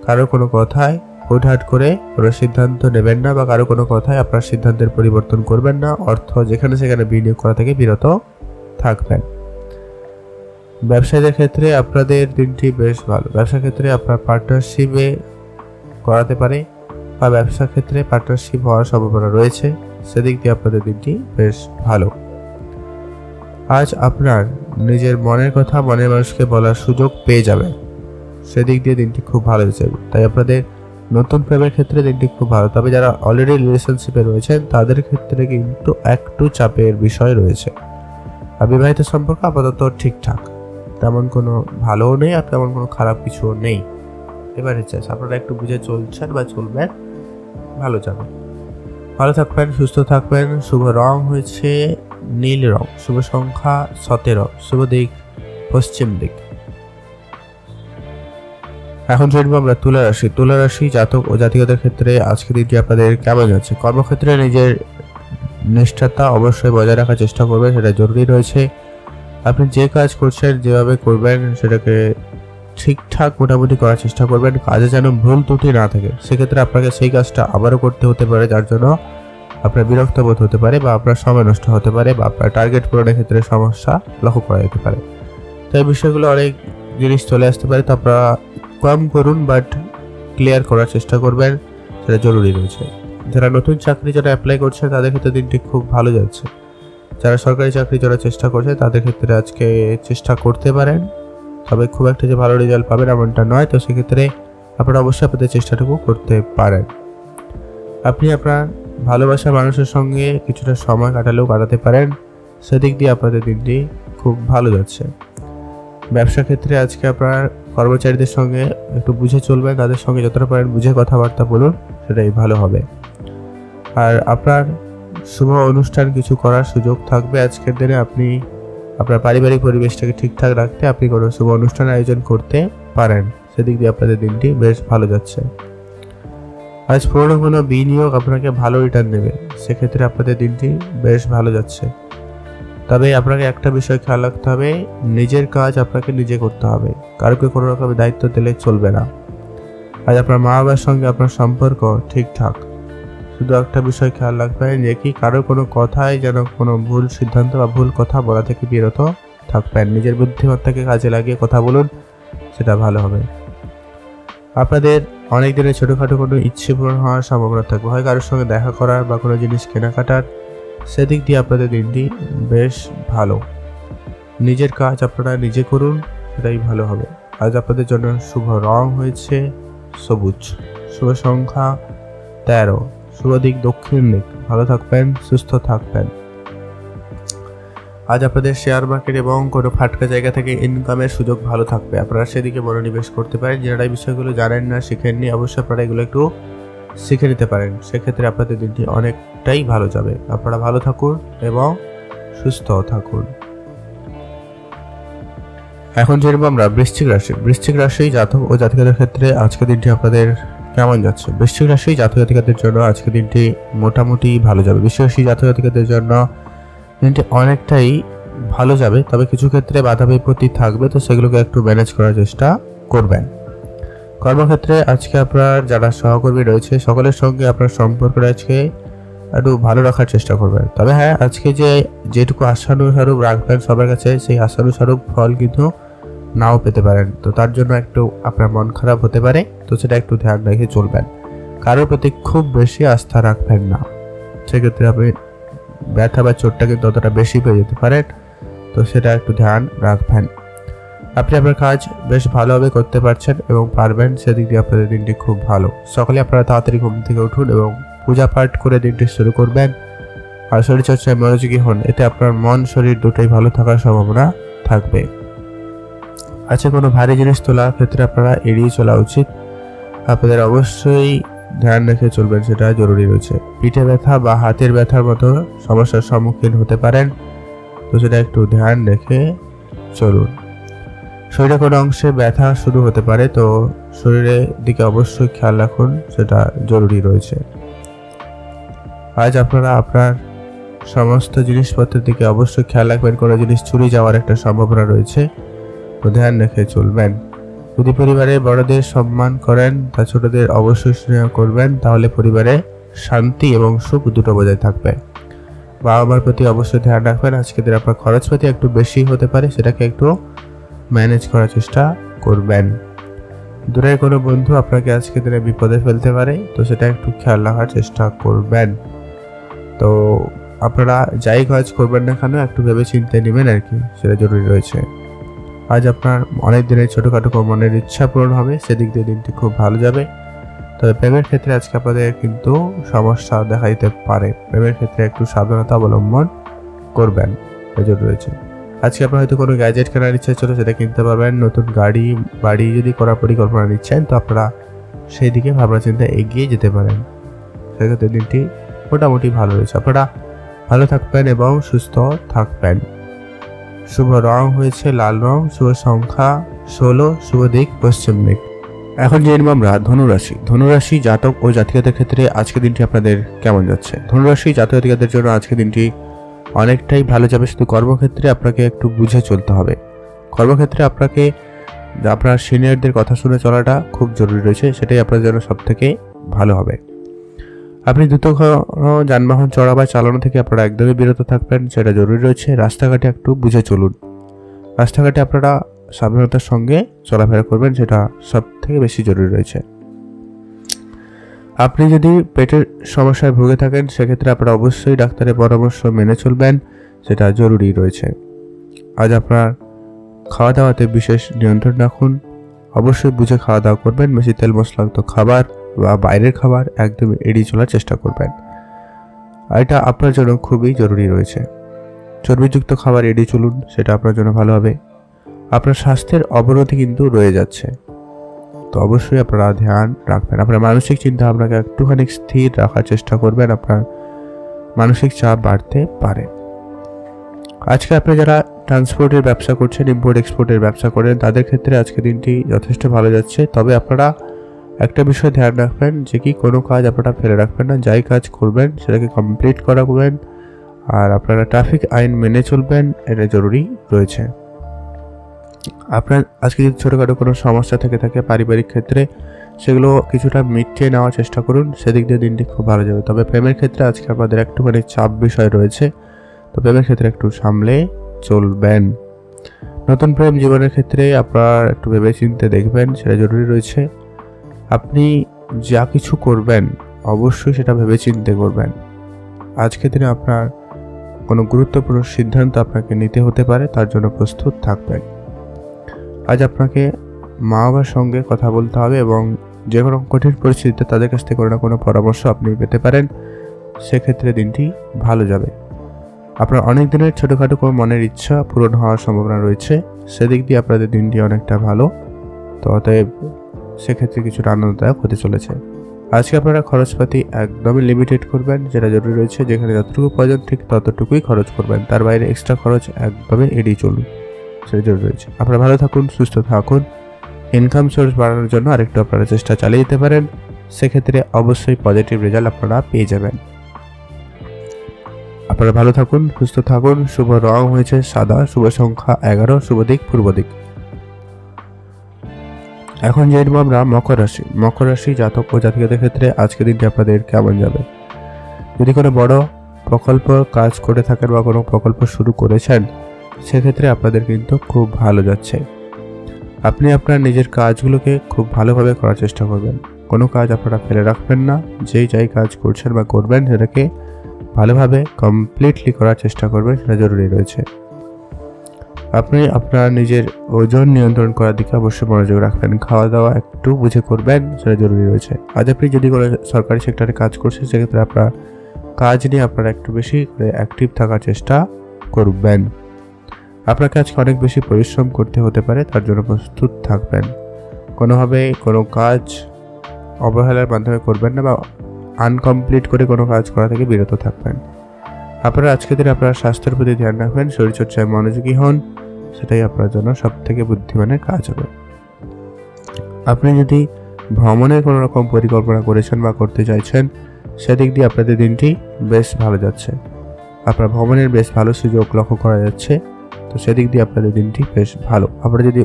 কারো কোনো কথায় হুটহাট করে কোনো সিদ্ধান্ত নেবেন না, বা কারো কোনো কথায় আপনার সিদ্ধান্তের পরিবর্তন করবেন না। অর্থ যেখানে সেখানে বিনিয়োগ করা থেকে বিরত থাকবেন। ব্যবসায়ীদের ক্ষেত্রে আপনাদের দিনটি বেশ ভালো। ব্যবসার ক্ষেত্রে আপনার পার্টনারশিপে করাতে পারে, বা ব্যবসার ক্ষেত্রে পার্টনারশিপ হওয়ার সম্ভাবনা রয়েছে, সেদিক দিয়ে আপনাদের দিনটি বেশ ভালো। আজ আপনার নিজের মনের কথা মনের মানুষকে বলার সুযোগ পেয়ে যাবেন, সেদিক দিয়ে দিনটি খুব ভালো যাবে। তাই আপনাদের নতুন প্রেমের ক্ষেত্রে দিনটি খুব ভালো। তবে যারা অলরেডি রিলেশনশিপে রয়েছেন তাদের ক্ষেত্রে কিন্তু একটু চাপের বিষয় রয়েছে। আর বিবাহিত সম্পর্ক আপাতত ঠিকঠাক, তেমন কোনো ভালোও নেই আর তেমন কোনো খারাপ কিছুও নেই। এবারে চাই আপনারা একটু বুঝে চলছেন বা চলবেন, ভালো যাবে। ভালো থাকবেন, সুস্থ থাকবেন। শুভ রং হয়েছে নীল রং, শুভ সংখ্যা 17, শুভ দিক পশ্চিম দিক। এখন জানবো আমরা তুলা রাশি। তুলা রাশি জাতক ও জাতিকাদের ক্ষেত্রে আজকের দিনটি আপনাদের কেমন যাচ্ছে। কর্মক্ষেত্রে নিজের নিষ্ঠাতা অবশ্যই বজায় রাখার চেষ্টা করবেন, সেটা জরুরি রয়েছে। আপনি যে কাজ করছেন যেভাবে করবেন সেটাকে ঠিকঠাক মোটামুটি করার চেষ্টা করবেন, কাজে যেন ভুল ত্রুটি না থাকে। সেক্ষেত্রে আপনাকে সেই কাজটা আবারও করতে হতে পারে, যার জন্য আপনার বিরক্ত বোধ হতে পারে, বা আপনার সময় নষ্ট হতে পারে, বা আপনার টার্গেট পূরণের ক্ষেত্রে সমস্যা লক্ষ্য করা যেতে পারে। তো এই বিষয়গুলো অনেক জিনিস চলে আসতে পারে, তো আপনারা কম করুন বাট ক্লিয়ার করার চেষ্টা করবেন, সেটা জরুরি রয়েছে। যারা নতুন চাকরি যারা অ্যাপ্লাই করছে তাদের ক্ষেত্রে দিনটি খুব ভালো যাচ্ছে। যারা সরকারি চাকরি যারা চেষ্টা করছে তাদের ক্ষেত্রে আজকে চেষ্টা করতে পারেন, তবে খুব একটা যে ভালো রেজাল্ট পাবেন এমনটা নয়। তো সেক্ষেত্রে আপনারা অবশ্যই আপনাদের চেষ্টাটুকু করতে পারেন। আপনি আপনার ভালোবাসার মানুষের সঙ্গে কিছুটা সময় কাটাতে পারেন, সেদিক দিয়ে আপনাদের দিনটি খুব ভালো যাচ্ছে। ব্যবসা ক্ষেত্রে আজকে আপনার কর্মচারীদের সঙ্গে একটু বুঝে চলবেন, তাদের সঙ্গে যতটা পারেন বুঝে কথাবার্তা বলুন, সেটাই ভালো হবে। আর আপনার শুভ অনুষ্ঠান কিছু করার সুযোগ থাকবে আজকের দিনে। আপনি আপনার পারিবারিক পরিবেশটাকে ঠিকঠাক রাখতে আপনি কোনো শুভ অনুষ্ঠান আয়োজন করতে পারেন, সেদিক দিয়ে আপনাদের দিনটি বেশ ভালো যাচ্ছে। আজ পুরনো কোনো বিনিয়োগ আপনাকে ভালো রিটার্ন দেবে, সেক্ষেত্রে আপনাদের দিনটি বেশ ভালো যাচ্ছে। তবে আপনাকে একটা বিষয় খেয়াল রাখতে হবে, নিজের কাজ আপনাকে নিজে করতে হবে, কারোকে কোনো রকমের দায়িত্ব দিলে চলবে না। আজ আপনার মা বাবার সঙ্গে আপনার সম্পর্ক ঠিকঠাক, শুধু একটা বিষয় খেয়াল রাখবেন যে কি কারো কোনো কথায় যেন কোনো ভুল সিদ্ধান্ত বা ভুল কথা বলা থেকে বিরত থাকবেন। নিজের বুদ্ধিমত্তাকে কাজে লাগিয়ে কথা বলুন, সেটা ভালো হবে। আপনাদের অনেক দিনের ছোটোখাটো কোনো ইচ্ছে পূরণ হওয়ার সম্ভাবনা থাকবে, হয় কারোর সঙ্গে দেখা করার বা কোনো জিনিস কেনাকাটার, সেদিক দিয়ে আপনাদের দিনটি বেশ ভালো। নিজের কাজ আপনারা নিজে করুন, সেটাই ভালো হবে। আজ আপনাদের জন্য শুভ রং হয়েছে সবুজ, শুভ সংখ্যা 13, শুভ দিক দক্ষিণ দিক। ভালো থাকবেন, সুস্থ থাকবেন। আজ আপনাদের শেয়ার মার্কেট এবং কোনো ফাটকা জায়গা থেকে ইনকামের সুযোগ ভালো থাকবে, আপনারা সেদিকে মনোনিবেশ করতে পারেন। যারা এই বিষয়গুলো জানেন না, শিখেননি, অবশ্যই আপনারা এগুলো একটু শিখে নিতে পারেন, সেক্ষেত্রে আপনাদের দিনটি অনেকটাই ভালো যাবে। আপনারা ভালো থাকুন এবং সুস্থ থাকুন। এখন জানবো আমরা বৃশ্চিক রাশি। বৃশ্চিক রাশি জাতক ও জাতিকাদের ক্ষেত্রে আজকের দিনটি আপনাদের কেমন যাচ্ছে। বৃশ্চিক রাশি জাতক জাতিকাদের জন্য আজকের দিনটি মোটামুটি ভালো যাবে। বৃশ্চিক রাশি জাতক জাতিকাদের জন্য দিনটি অনেকটাই ভালো যাবে, তবে কিছু ক্ষেত্রে বাধা বিপত্তি থাকবে, তো সেগুলোকে একটু ম্যানেজ করার চেষ্টা করবেন। কর্মক্ষেত্রে আজকে আপনার যারা সহকর্মী রয়েছে সকলের সঙ্গে আপনার সম্পর্কটা আজকে একটু ভালো রাখার চেষ্টা করবেন। তবে হ্যাঁ, আজকে যেটুকু আশানুস্বরূপ রাখবেন সবার কাছে, সেই আশানুস্বরূপ ফল কিন্তু নাও পেতে পারেন। তো তার জন্য একটু আপনার মন খারাপ হতে পারে, তো সেটা একটু ধ্যান রেখে চলবেন। কারোর প্রতি খুব বেশি আস্থা রাখবেন না, সেক্ষেত্রে আপনি ব্যথা বা চোটটা কিন্তু ততটা বেশি পেয়ে যেতে পারেন, তো সেটা একটু ধ্যান রাখবেন। আপনি আপনার কাজ বেশ ভালোভাবে করতে পারছেন এবং পারবেন, সেদিক দিয়ে আপনাদের দিনটি খুব ভালো। সকালে আপনারা তাড়াতাড়ি ঘুম থেকে উঠুন এবং পূজা পাঠ করে দিনটি শুরু করবেন। আর শরীরচর্চায় মনোযোগী হন, এতে আপনার মন শরীর দুটোই ভালো থাকার সম্ভাবনা থাকবে। আচ্ছা, কোনো ভারী জিনিস তোলার ক্ষেত্রে আপনারা এড়িয়ে চলা উচিত। আপনাদের অবশ্যই ধ্যান রেখে চলবেন, সেটা জরুরি রয়েছে। পিঠে ব্যথা বা হাতের ব্যথার মতো সমস্যার সম্মুখীন হতে পারেন, তো সেটা একটু ধ্যান রেখে চলুন। শরীরে কোনো অংশে ব্যথা শুরু হতে পারে, তো শরীরের দিকে অবশ্যই খেয়াল রাখুন, সেটা জরুরি রয়েছে। আজ আপনারা আপনার সমস্ত জিনিসপত্রের দিকে অবশ্যই খেয়াল রাখবেন, কোনো জিনিস চুরি যাওয়ার একটা সম্ভাবনা রয়েছে, তো ধ্যান রেখে চলবেন। যদি পরিবারে বড়দের সম্মান করেন, তা ছোটদের অবশ্যই স্নেহ করবেন, তাহলে পরিবারে শান্তি এবং সুখ দুটো বজায় থাকবে। বাবা মার প্রতি অবশ্যই ধ্যান রাখবেন। আজকে দিন আপনার খরচপাতি একটু বেশি হতে পারে, সেটাকে একটু ম্যানেজ করার চেষ্টা করবেন। দূরের কোনো বন্ধু আপনাকে আজকে দিনে বিপদে ফেলতে পারে, তো সেটা একটু খেয়াল রাখার চেষ্টা করবেন। তো আপনারা যাই কাজ করবেন না কেন একটু ভেবে চিন্তে নেবেন আর কি, সেটা জরুরি রয়েছে। আজ আপনার অনেক দিনের ছোটোখাটো মনের ইচ্ছা পূরণ হবে, সেদিক দিয়ে দিনটি খুব ভালো যাবে। তবে প্রেমের ক্ষেত্রে আজকে আপনাদের কিন্তু সমস্যা দেখা দিতে পারে, প্রেমের ক্ষেত্রে একটু সাবধানতা অবলম্বন করবেন, জরুরি রয়েছে। আজকে আপনার হয়তো কোনো গ্যাজেট কেনার ইচ্ছা ছিল, সেটা কিনতে পারবেন। নতুন বাড়ি যদি করার পরিকল্পনা নিচ্ছেন, তো আপনারা সেই দিকে ভাবনা চিন্তা এগিয়ে যেতে পারেন, সেক্ষেত্রে দিনটি মোটামুটি ভালো রয়েছে। আপনারা ভালো থাকবেন এবং সুস্থ থাকবেন। শুভ রং হয়েছে লাল রং, শুভ সংখ্যা 16, শুভ দিক পশ্চিম দিক। এখন জেনে নেব আমরা ধনুরাশি জাতক ও জাতিকাদের ক্ষেত্রে আজকে দিনটি আপনাদের কেমন যাচ্ছে। ধনুরাশি জাতক জাতিকাদের জন্য আজকে দিনটি অনেকটাই ভালো যাবে, শুধু কর্মক্ষেত্রে আপনাকে একটু বুঝে চলতে হবে। কর্মক্ষেত্রে আপনাকে আপনার সিনিয়রদের কথা শুনে চলাটা খুব জরুরি রয়েছে, সেটাই আপনার জন্য সব থেকে ভালো হবে। আপনি দ্রুত যানবাহন চড়া বা চালানো থেকে আপনারা একদমই বিরত থাকবেন, সেটা জরুরি রয়েছে। রাস্তাঘাটে একটু বুঝে চলুন, রাস্তাঘাটে আপনারা সাবধানতার সঙ্গে চলাফেরা করবেন, সেটা সব থেকে বেশি জরুরি রয়েছে। আপনি যদি পেটের সমস্যায় ভুগে থাকেন, সেক্ষেত্রে আপনারা অবশ্যই ডাক্তারের পরামর্শ মেনে চলবেন, সেটা জরুরি রয়েছে। আজ আপনার খাওয়া দাওয়াতে বিশেষ নিয়ন্ত্রণ রাখুন, অবশ্যই বুঝে খাওয়া দাওয়া করবেন। বেশি তেল মশলাযুক্ত খাবার বা বাইরের খাবার একদম এড়িয়ে চলার চেষ্টা করবেন, এটা আপনার জন্য খুবই জরুরি রয়েছে। চর্বিযুক্ত খাবার এড়িয়ে চলুন, সেটা আপনার জন্য ভালো হবে। আপনার স্বাস্থ্যের অবনতি কিন্তু রয়ে যাচ্ছে, তো অবশ্যই আপনারা ধ্যান রাখবেন। আপনার মানসিক চিন্তা আপনাকে একটুখানি স্থির রাখার চেষ্টা করবেন, আপনার মানসিক চাপ বাড়তে পারে। আজকে আপনি যারা ট্রান্সপোর্টের ব্যবসা করছেন, ইম্পোর্ট এক্সপোর্টের ব্যবসা করেন, তাদের ক্ষেত্রে আজকে দিনটি যথেষ্ট ভালো যাচ্ছে। তবে আপনারা একটা বিষয় ধ্যান রাখবেন, যে কি কোনো কাজ আপনারা ফেলে রাখবেন না, যাই কাজ করবেন সেটাকে কমপ্লিট করাবেন। আর আপনারা ট্রাফিক আইন মেনে চলবেন, এটা জরুরি রয়েছে। আপনার আজকে যদি ছোটোখাটো কোনো সমস্যা থেকে থাকে পারিবারিক ক্ষেত্রে, সেগুলো কিছুটা মিটিয়ে নেওয়ার চেষ্টা করুন, সেদিক দিয়ে দিনটি খুব ভালো যাবে। তবে প্রেমের ক্ষেত্রে আজকে আপনাদের একটুখানি চাপ বিষয় রয়েছে, তো প্রেমের ক্ষেত্রে একটু সামলে চলবেন। নতুন প্রেম জীবনের ক্ষেত্রে আপনার একটু ভেবে চিন্তে দেখবেন, সেটা জরুরি রয়েছে। আপনি যা কিছু করবেন অবশ্যই সেটা ভেবে চিন্তে করবেন। আজকের দিনে আপনার কোনো গুরুত্বপূর্ণ সিদ্ধান্ত আপনাকে নিতে হতে পারে, তার জন্য প্রস্তুত থাকবেন। আজ আপনাকে মা বাবার সঙ্গে কথা বলতে হবে এবং যে কোনো কঠিন পরিস্থিতিতে তাদের কাছ থেকে কোনো না কোনো পরামর্শ আপনি পেতে পারেন, সেক্ষেত্রে দিনটি ভালো যাবে। আপনার অনেক দিনের ছোটোখাটো কোনো মনের ইচ্ছা পূরণ হওয়ার সম্ভাবনা রয়েছে, সেদিক দিয়ে আপনাদের দিনটি অনেকটা ভালো, তো অতএব সেক্ষেত্রে কিছুটা আনন্দদায়ক হতে চলেছে। আজকে আপনারা খরচপাতি একদমই লিমিটেড করবেন, যেটা জরুরি রয়েছে। যেখানে যতটুকু প্রয়োজন ঠিক ততটুকুই খরচ করবেন, তার বাইরে এক্সট্রা খরচ একদমই এড়িয়ে চলুন, সেটা জরুরি রয়েছে। আপনারা ভালো থাকুন, সুস্থ থাকুন। ইনকাম সোর্স বাড়ানোর জন্য আরেকটু আপনারা চেষ্টা চালিয়ে যেতে পারেন, সেক্ষেত্রে অবশ্যই পজিটিভ রেজাল্ট আপনারা পেয়ে যাবেন। আপনারা ভালো থাকুন, সুস্থ থাকুন। শুভ রং হয়েছে সাদা, শুভ সংখ্যা 11, শুভ দিক পূর্ব দিক। এখন জেনে আমরা মকর রাশি জাতক ও জাতিকাদের ক্ষেত্রে আজকের দিনটি আপনাদের কেমন যাবে। যদি কোনো বড় প্রকল্প কাজ করে থাকেন বা কোনো প্রকল্প শুরু করেছেন, সেক্ষেত্রে আপনাদের কিন্তু খুব ভালো যাচ্ছে। আপনি আপনার নিজের কাজগুলোকে খুব ভালোভাবে করার চেষ্টা করবেন। কোনো কাজ আপনারা ফেলে রাখবেন না। যাই কাজ করছেন বা করবেন সেটাকে ভালোভাবে কমপ্লিটলি করার চেষ্টা করবেন, সেটা জরুরি রয়েছে। আপনি আপনার নিজের ওজন নিয়ন্ত্রণ করার দিকে অবশ্যই মনোযোগ রাখবেন। খাওয়া দাওয়া একটু বুঝে করবেন, সেটা জরুরি রয়েছে। আজ আপনি যদি কোনো সরকারি সেক্টরে কাজ করছেন, সেক্ষেত্রে আপনার কাজ নিয়ে আপনারা একটু বেশি করে অ্যাক্টিভ থাকার চেষ্টা করবেন। আপনাকে আজকে অনেক বেশি পরিশ্রম করতে হতে পারে, তার জন্য প্রস্তুত থাকবেন। কোনোভাবে কোনো কাজ অবহেলার মাধ্যমে করবেন না বা আনকমপ্লিট করে কোনো কাজ করা থেকে বিরত থাকবেন। আপনারা আজকের দিনে আপনার স্বাস্থ্যের প্রতি ধ্যান রাখবেন, শরীরচর্চায় মনোযোগী হন, সেটাই আপনার জন্য সবথেকে বুদ্ধিমানের কাজ হবে। আপনি যদি ভ্রমণের কোনো রকম পরিকল্পনা করেছেন বা করতে চাইছেন, সেদিক দিয়ে আপনাদের দিনটি বেশ ভালো যাচ্ছে। আপনার ভ্রমণের বেশ ভালো সুযোগ লক্ষ্য করা যাচ্ছে, তো সেদিক দিয়ে আপনাদের দিনটি বেশ ভালো। আপনারা যদি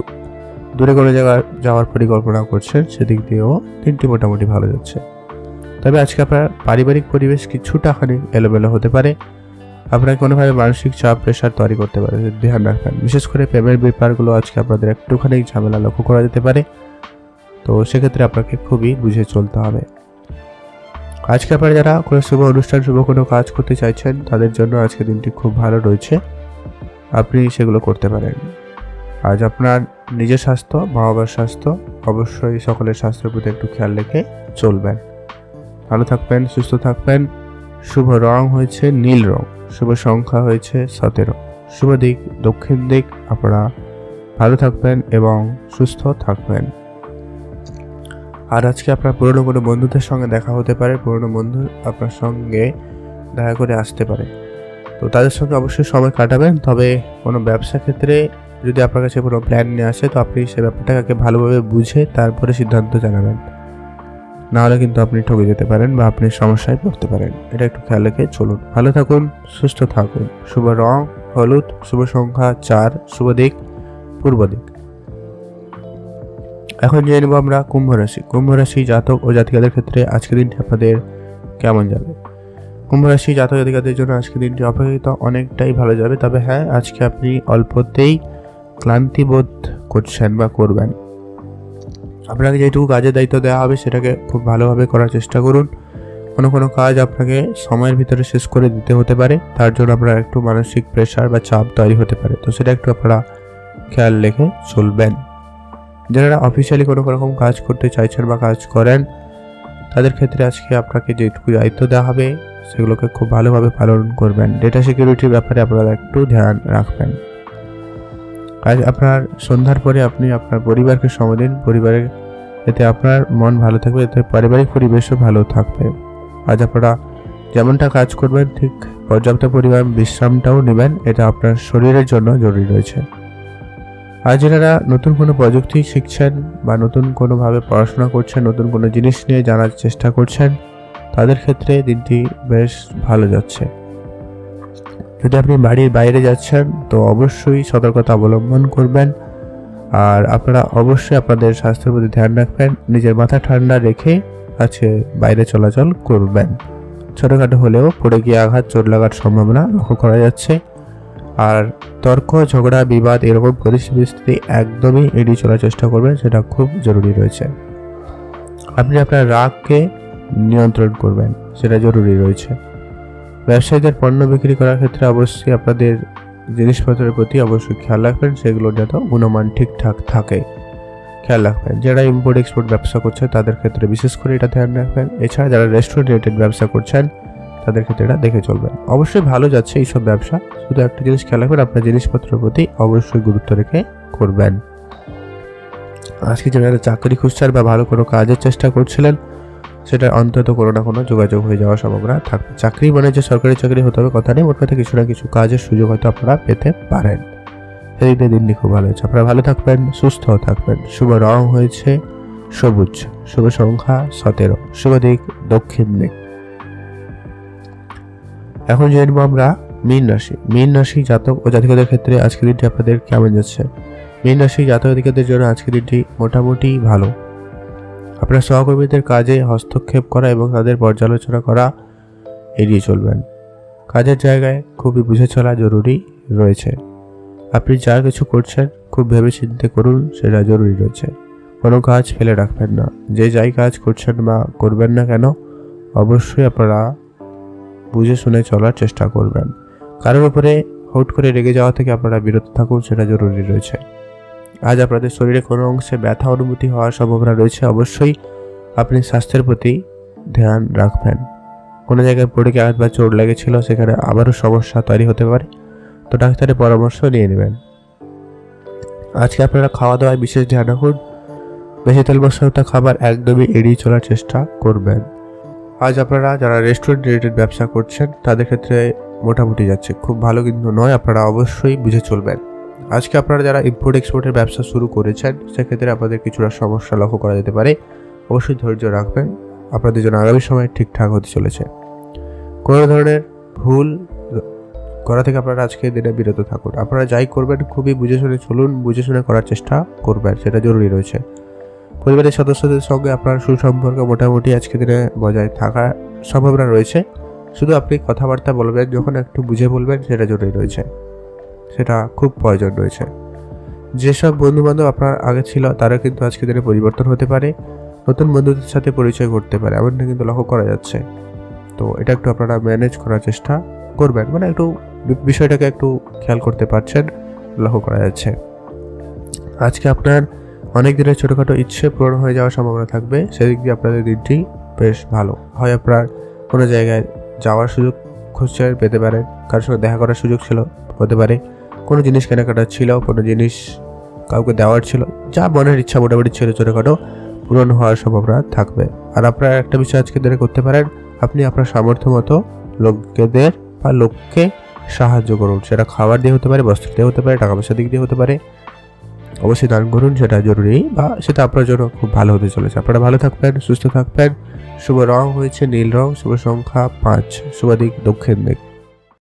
দূরে কোনো জায়গায় যাওয়ার পরিকল্পনা করছেন, সেদিক দিয়েও দিনটি মোটামুটি ভালো যাচ্ছে। তবে আজকে আপনার পারিবারিক পরিবেশ কিছুটা খানিক এলোমেলো হতে পারে। আপনাকে কোনোভাবে মানসিক চাপ প্রেশার তৈরি করতে পারে, ধ্যান রাখবেন। বিশেষ করে প্রেমের ব্যাপারগুলো আজকে আপনাদের একটুখানি ঝামেলা লক্ষ্য করা যেতে পারে, তো সেক্ষেত্রে আপনাকে খুবই বুঝে চলতে হবে। আজকে আপনারা যারা কোনো শুভ অনুষ্ঠান, শুভ কোনো কাজ করতে চাইছেন, তাদের জন্য আজকে দিনটি খুব ভালো রয়েছে, আপনি সেগুলো করতে পারেন। আজ আপনার নিজের স্বাস্থ্য, মা বাবার স্বাস্থ্য, অবশ্যই সকলের স্বাস্থ্যের প্রতি একটু খেয়াল রেখে চলবেন। ভালো থাকবেন, সুস্থ থাকবেন। শুভ রং হয়েছে নীল রং, শুভ সংখ্যা হয়েছে 17, শুভ দিক দক্ষিণ দিক। আপনারা ভালো থাকবেন এবং সুস্থ থাকবেন। আর আজকে আপনার পুরনো কোনো বন্ধুদের সঙ্গে দেখা হতে পারে, পুরনো বন্ধু আপনার সঙ্গে দেখা করে আসতে পারে, তো তাদের সঙ্গে অবশ্যই সময় কাটাবেন। তবে কোনো ব্যবসা ক্ষেত্রে যদি আপনার কাছে কোনো প্ল্যান নিয়ে আসে, তো আপনি সেই ব্যাপারটাকে ভালোভাবে বুঝে তারপরে সিদ্ধান্ত জানাবেন, নাহলে কিন্তু আপনি ঠকে যেতে পারেন বা আপনি সমস্যায় পড়তে পারেন। এটা একটু খেয়াল রেখে চলুন। ভালো থাকুন, সুস্থ থাকুন। শুভ রং হলুদ, শুভ সংখ্যা 4, শুভ দিক পূর্ব দিক। এখন জেনে নেব আমরা কুম্ভ রাশি। কুম্ভ রাশি জাতক ও জাতিকাদের ক্ষেত্রে আজকের দিনটি আপনাদের কেমন যাবে? কুম্ভ রাশি জাতক জাতিকাদের জন্য আজকের দিনটি অপেক্ষাকৃত অনেকটাই ভালো যাবে। তবে হ্যাঁ, আজকে আপনি অল্পতেই ক্লান্তি বোধ করছেন বা করবেন। আপনাকে যেটুকু কাজের দায়িত্ব দেওয়া হবে, সেটাকে খুব ভালোভাবে করার চেষ্টা করুন। কোনো কাজ আপনাকে সময়ের ভিতরে শেষ করে দিতে হতে পারে, তার জন্য আপনার একটু মানসিক প্রেশার বা চাপ তৈরি হতে পারে, তো সেটা একটু আপনারা খেয়াল রেখে চলবেন। যারা অফিসিয়ালি কোনো রকম কাজ করতে চাইছেন বা কাজ করেন, তাদের ক্ষেত্রে আজকে আপনাকে যেটুকু দায়িত্ব দেওয়া হবে, সেগুলোকে খুব ভালোভাবে পালন করবেন। ডেটা সিকিউরিটির ব্যাপারে আপনারা একটু ধ্যান রাখবেন। আজ আপনার সন্ধ্যার পরে আপনি আপনার পরিবারকে সময় দিন, পরিবারের এতে আপনার মন ভালো থাকবে, এতে পারিবারিক পরিবেশও ভালো থাকবে। আজ আপনারা যেমনটা কাজ করবেন, ঠিক পর্যাপ্ত পরিমাণ বিশ্রামটাও নেবেন, এটা আপনার শরীরের জন্য জরুরি রয়েছে। আজ যারা নতুন কোনো প্রযুক্তি শিখছেন বা নতুন কোনোভাবে পড়াশোনা করছেন, নতুন কোনো জিনিস নিয়ে জানার চেষ্টা করছেন, তাদের ক্ষেত্রে দিনটি বেশ ভালো যাচ্ছে। যদি আপনি বাড়ির বাইরে যাচ্ছেন, তো অবশ্যই সতর্কতা অবলম্বন করবেন। আর আপনারা অবশ্যই আপনাদের স্বাস্থ্যের প্রতি ধ্যান রাখবেন, নিজের মাথা ঠান্ডা রেখে আছে বাইরে চলাচল করবেন। ছোটোখাটো হলেও পড়ে গিয়ে আঘাত, চোট লাগার সম্ভাবনা লক্ষ্য করা যাচ্ছে। আর তর্ক, ঝগড়া, বিবাদ এরকম পরিস্থিতি একদমই এড়িয়ে চলার চেষ্টা করবেন, সেটা খুব জরুরি রয়েছে। আপনি আপনার রাগকে নিয়ন্ত্রণ করবেন, সেটা জরুরি রয়েছে। ব্যবসায়ীদের পণ্য বিক্রি করার ক্ষেত্রে অবশ্যই আপনাদের জিনিসপত্রের প্রতি অবশ্যই খেয়াল রাখবেন, সেগুলোর যত গুণমান ঠিকঠাক থাকে খেয়াল রাখবেন। যারা ইম্পোর্ট এক্সপোর্ট ব্যবসা করছে, তাদের ক্ষেত্রে বিশেষ করে এটা ধ্যান রাখবেন। এছাড়া যারা রেস্টুরেন্ট রিলেটেড ব্যবসা করছেন, তাদের ক্ষেত্রে এটা দেখে চলবেন। অবশ্যই ভালো যাচ্ছে এইসব ব্যবসা, শুধু একটা জিনিস খেয়াল রাখবেন, আপনার জিনিসপত্রের প্রতি অবশ্যই গুরুত্ব রেখে করবেন। আজকে যারা চাকরি খুঁজছেন বা ভালো কোনো কাজের চেষ্টা করছিলেন, সেটা অন্তত কোনো না কোনো যোগাযোগ হয়ে যাওয়ার সম্ভাবনা থাকবে। চাকরি মানে যে সরকারি চাকরি হতে হবে কথা নেই, মোট কথা কিছু না কিছু কাজের সুযোগ হয়তো আপনারা পেতে পারেন। সেদিক দিয়ে দিনটি খুব ভালো হয়েছে। আপনারা ভালো থাকবেন, সুস্থ থাকবেন। শুভ রং হয়েছে সবুজ, শুভ সংখ্যা 17, শুভ দিক দক্ষিণ দিক। এখন জেনে নেব আমরা মীন রাশি। মীন রাশি জাতক ও জাতিকাদের ক্ষেত্রে আজকের দিনটি আপনাদের কেমন যাচ্ছে? মীন রাশি জাতক জাতিকাদের জন্য আজকের দিনটি মোটামুটি ভালো। আপনার সহকর্মীদের কাজে হস্তক্ষেপ করা এবং তাদের পর্যালোচনা করা, এড়িয়ে চলবেন। কাজের জায়গায় খুবই বুঝে চলা জরুরি রয়েছে। আপনি যা কিছু করছেন খুব ভেবে চিন্তে করুন, সেটা জরুরি রয়েছে। কোনো কাজ ফেলে রাখবেন না। যে যাই কাজ করছেন বা করবেন না কেন, অবশ্যই আপনারা বুঝে শুনে চলার চেষ্টা করবেন। কারোর উপরে হুট করে রেগে যাওয়া থেকে আপনারা বিরত থাকুন, সেটা জরুরি রয়েছে। আজ আপনাদের শরীরে কোনো অংশে ব্যথা অনুভূতি হওয়ার সম্ভাবনা রয়েছে, অবশ্যই আপনি স্বাস্থ্যের প্রতি ধ্যান রাখবেন। কোনো জায়গায় পড়ে গিয়ে আঘাত বা চোট লেগেছিল, সেখানে আবারও সমস্যা তৈরি হতে পারে, তো ডাক্তারের পরামর্শ নিয়ে নেবেন। আজকে আপনারা খাওয়া দাওয়ায় বিশেষ ধ্যান রাখুন। বেশি তেল মশলাযুক্ত খাবার একদমই এড়িয়ে চলার চেষ্টা করবেন। আজ আপনারা যারা রেস্টুরেন্ট রিলেটেড ব্যবসা করছেন তাদের ক্ষেত্রে মোটামুটি যাচ্ছে, খুব ভালো কিন্তু নয়, আপনারা অবশ্যই বুঝে চলবেন। আজকে আপনারা যারা ইম্পোর্ট এক্সপোর্টের ব্যবসা শুরু করেছেন সেক্ষেত্রে আপনাদের কিছুটা সমস্যা লক্ষ্য করা যেতে পারে, অবশ্যই ধৈর্য রাখবেন। আপনাদের জন্য আগামী সময় ঠিকঠাক হতে চলেছে। কোনো ধরনের ভুল করা থেকে আপনারা আজকে দিনে বিরত থাকুন। আপনারা যাই করবেন খুবই বুঝে শুনে চলুন, বুঝে শুনে করার চেষ্টা করবেন, সেটা জরুরি রয়েছে। পরিবারের সদস্যদের সঙ্গে আপনার সুসম্পর্ক মোটামুটি আজকে দিনে বজায় থাকার সম্ভাবনা রয়েছে। শুধু আপনি কথাবার্তা বলবেন যখন একটু বুঝে বলবেন, সেটা জরুরি রয়েছে, সেটা খুব প্রয়োজন রয়েছে। যেসব বন্ধুবান্ধব আপনার আগে ছিল তারা কিন্তু আজকে দিনে পরিবর্তন হতে পারে, নতুন বন্ধুদের সাথে পরিচয় করতে পারে, এমনটা কিন্তু লক্ষ্য করা যাচ্ছে। তো এটা একটু আপনারা ম্যানেজ করার চেষ্টা করবেন, মানে একটু বিষয়টাকে একটু খেয়াল করতে পারছেন, লক্ষ্য করা যাচ্ছে। আজকে আপনার অনেক দিনের ছোটোখাটো ইচ্ছে পূরণ হয়ে যাওয়ার সম্ভাবনা থাকবে, সেদিক দিয়ে আপনাদের দিনটি বেশ ভালো হয়। আপনার কোনো জায়গায় যাওয়ার সুযোগ খুঁজছেন, পেতে পারেন। কারোর সঙ্গে দেখা করার সুযোগ ছিল, হতে পারে। কোনো জিনিস কেনাকাটার ছিল, কোনো জিনিস কাউকে দেওয়ার ছিল, যা মনের ইচ্ছা মোটামুটি ছিল ছোটোখাটো পূরণ হওয়ার সম্ভাবনা থাকবে। আর আপনারা একটা বিষয় আজকে দিনে করতে পারেন, আপনি আপনার সামর্থ্য মতো লোকদের বা লোককে সাহায্য করুন। সেটা খাবার দিয়ে হতে পারে, বস্ত্র দিয়ে হতে পারে, টাকা পয়সা দিক দিয়ে হতে পারে। অবশ্যই দান করুন, সেটা জরুরি, বা সেটা আপনার জন্য খুব ভালো হতে চলেছে। আপনারা ভালো থাকবেন, সুস্থ থাকবেন। শুভ রং হয়েছে নীল রং, শুভ সংখ্যা 5, শুভ দিক দক্ষিণ দিক।